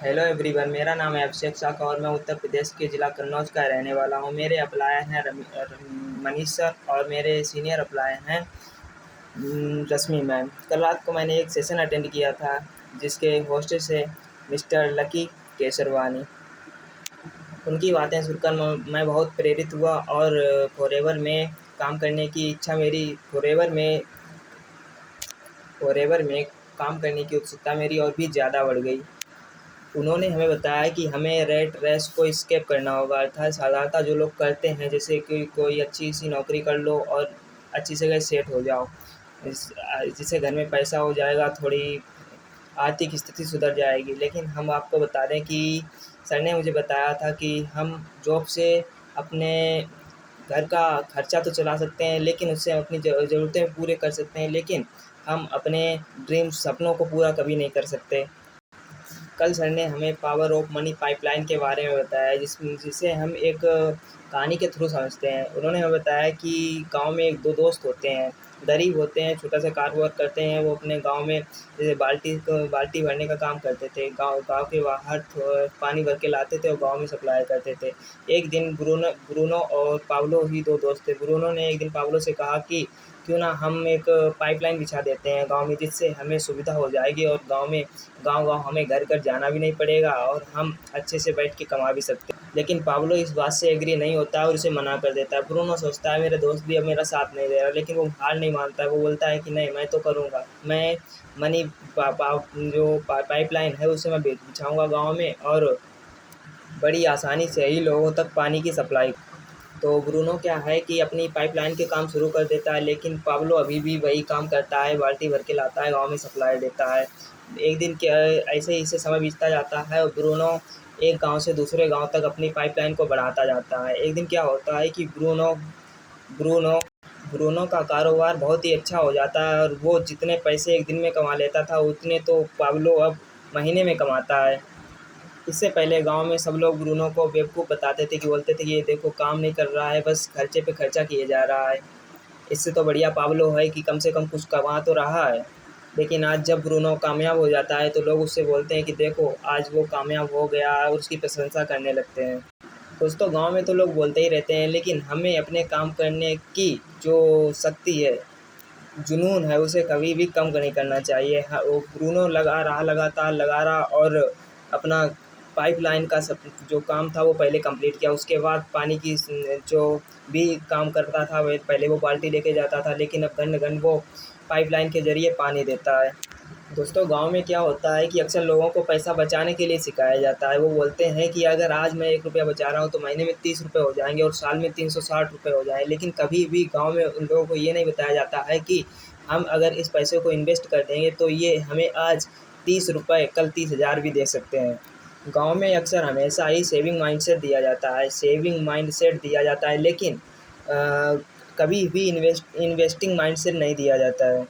Hello everyone, मेरा नाम है अभिषेक साका और मैं उत्तर प्रदेश के ज़िला कन्नौज का रहने वाला हूँ। मेरे अप्लायर हैं मनीष सर और मेरे सीनियर अप्लायर हैं रश्मि मैम। कल रात को मैंने एक सेशन अटेंड किया था जिसके होस्टेस है मिस्टर लकी केसरवानी। उनकी बातें सुनकर मैं बहुत प्रेरित हुआ और फॉरएवर में काम करने की इच्छा मेरी फॉरएवर में काम करने की उत्सुकता मेरी और भी ज़्यादा बढ़ गई। उन्होंने हमें बताया कि हमें रेट रेस को स्केप करना होगा, अर्थात साधारणतः जो लोग करते हैं, जैसे कि कोई अच्छी सी नौकरी कर लो और अच्छी जगह सेट हो जाओ, जिससे घर में पैसा हो जाएगा, थोड़ी आर्थिक स्थिति सुधर जाएगी। लेकिन हम आपको बता दें कि सर ने मुझे बताया था कि हम जॉब से अपने घर का खर्चा तो चला सकते हैं, लेकिन उससे हम अपनी ज़रूरतें पूरे कर सकते हैं, लेकिन हम अपने सपनों को पूरा कभी नहीं कर सकते। कल सर ने हमें पावर ऑफ मनी पाइपलाइन के बारे में बताया, जिसे हम एक कहानी के थ्रू समझते हैं। उन्होंने हमें बताया कि गांव में एक दो दोस्त होते हैं, गरीब होते हैं, छोटा सा कार वर्क करते हैं। वो अपने गांव में जैसे बाल्टी भरने का काम करते थे, गांव के बाहर पानी भर के लाते थे और गांव में सप्लाई करते थे। एक दिन ब्रूनो और पाब्लो ही दो दोस्त थे। ब्रूनो ने एक दिन पाब्लो से कहा कि क्यों ना हम एक पाइपलाइन बिछा देते हैं गांव में, जिससे हमें सुविधा हो जाएगी और गांव-गांव हमें घर-घर जाना भी नहीं पड़ेगा और हम अच्छे से बैठ के कमा भी सकते हैं। लेकिन पाब्लो इस बात से एग्री नहीं होता है और उसे मना कर देता है। ब्रूनो सोचता है मेरे दोस्त भी अब मेरा साथ नहीं दे रहा, लेकिन वो हार नहीं मानता है। वो बोलता है कि नहीं, मैं तो करूँगा। मैं मनी पा पा जो पाइपलाइन है उसे मैं बिछाऊँगा गाँव में और बड़ी आसानी से ही लोगों तक पानी की सप्लाई। तो ब्रूनो क्या है कि अपनी पाइपलाइन के काम शुरू कर देता है, लेकिन पाब्लो अभी भी वही काम करता है, बाल्टी भर के लाता है, गाँव में सप्लाई देता है। एक दिन क्या ऐसे ही समय बीतता जाता है और ब्रूनो एक गाँव से दूसरे गाँव तक अपनी पाइपलाइन को बढ़ाता जाता है। एक दिन क्या होता है कि ब्रूनो ब्रूनो का कारोबार बहुत ही अच्छा हो जाता है और वो जितने पैसे एक दिन में कमा लेता था, उतने तो पाब्लो अब महीने में कमाता है। इससे पहले गांव में सब लोग ब्रूनो को बेवकूफ़ बताते थे, कि बोलते थे कि ये देखो काम नहीं कर रहा है, बस खर्चे पे खर्चा किए जा रहा है। इससे तो बढ़िया पाब्लो है कि कम से कम कुछ कमा तो रहा है। लेकिन आज जब ब्रूनो कामयाब हो जाता है तो लोग उससे बोलते हैं कि देखो आज वो कामयाब हो गया, और उसकी प्रशंसा करने लगते हैं। दोस्तों, गांव में तो लोग बोलते ही रहते हैं, लेकिन हमें अपने काम करने की जो शक्ति है, जुनून है, उसे कभी भी कम नहीं करना चाहिए। वो ब्रूनो लगातार लगा रहा और अपना पाइपलाइन का सब जो काम था वो पहले कंप्लीट किया। उसके बाद पानी की जो भी काम करता था, वह पहले वो बाल्टी लेके जाता था, लेकिन अब घन-घन वो पाइपलाइन के ज़रिए पानी देता है। दोस्तों, गांव में क्या होता है कि अक्सर लोगों को पैसा बचाने के लिए सिखाया जाता है। वो बोलते हैं कि अगर आज मैं 1 रुपया बचा रहा हूँ तो महीने में 30 रुपये हो जाएंगे और साल में 360 रुपये हो जाएँ। लेकिन कभी भी गांव में उन लोगों को ये नहीं बताया जाता है कि हम अगर इस पैसे को इन्वेस्ट कर देंगे तो ये हमें आज 30 रुपये, कल 30,000 भी दे सकते हैं। गांव में अक्सर हमेशा ही सेविंग माइंडसेट दिया जाता है, लेकिन कभी भी इन्वेस्टिंग माइंडसेट नहीं दिया जाता है।